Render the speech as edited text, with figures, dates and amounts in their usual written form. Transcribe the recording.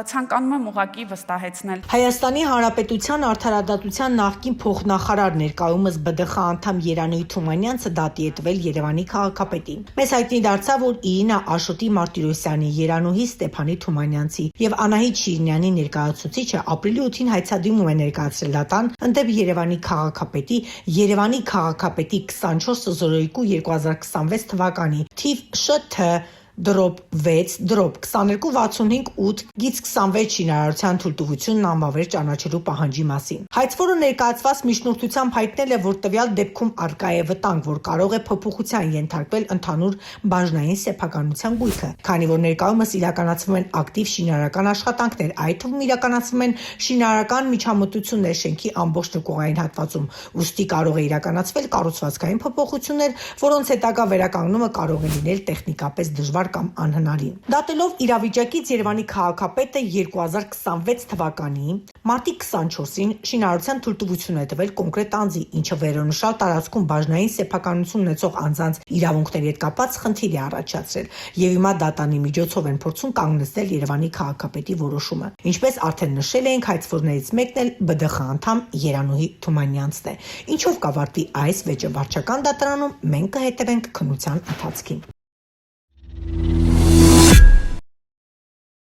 Ցանկանում եմ ուղղակի վստահեցնել Հայաստանի Հանրապետության արդարադատության նախկին փոխնախարար ներկայումս ԲԴԽ անդամ Երանուհի Թումանյանցը դատի է տվել Երևանի քաղաքապետին։ Մեզ հայտնի դարձավ, որ Իրինա Աշոտի Մարտիրոսյանի, Երանուհի Ստեփանի Թումանյանցի եւ Անահիտ Շիրինյանի ներկայացուցիչը ապրիլի 8-ին հայցադիմում է ներկայացրել դատան ընդդեմ Երևանի քաղաքապետի 24/02/2026 թվականի թիվ ՇԹ/6/2265/8/26 շինարարության թույլտվությունն անվավեր ճանաչելու պահանջի մասին։ Հայցվորը ներկայացված միջնորդությամբ հայտնել է, որ տվյալ դեպքում առկա է վտանգ, որ կարող է փոփոխության ենթարկվել ընդհանուր բաժնային սեփականության գույքը, քանի որ ներկայումս իրականացվում են ակտիվ շինարարական աշխատանքներ, այդ թվում իրականացվում են շինարարական միջամտություններ շենքի ամբողջ նկուղային հատվածում, ուստի կարող է իրականացվել կառուցվածքային փոփոխություններ, որոնց հետագա վերականգնումը կարող է լինել տեխնիկապես դժվար կամ անհնարին։ Դատելով իրավիճակից Երևանի քաղաքապետը 2026 թվականի մարտի 24-ին շինարարության թույլտվություն է տվել կոնկրետ անձի, ինչը վերոնշյալ տարածքում բաժնային սեփականություն ունեցող անձանց իրավունքների հետ կապված խնդիր է առաջացրել, եւ հիմա դատանի միջոցով են փորձում կանգնեցնել Երևանի քաղաքապետի որոշումը։ Ինչպես արդեն նշել էինք, հայցվորներից մեկն էլ ԲԴԽ անդամ Երանուհի Թումանյանցն է։ Ինչով կավարտվի այս վեճը վարչական դատարանում, մենք կհետևենք քննության ընթացքին։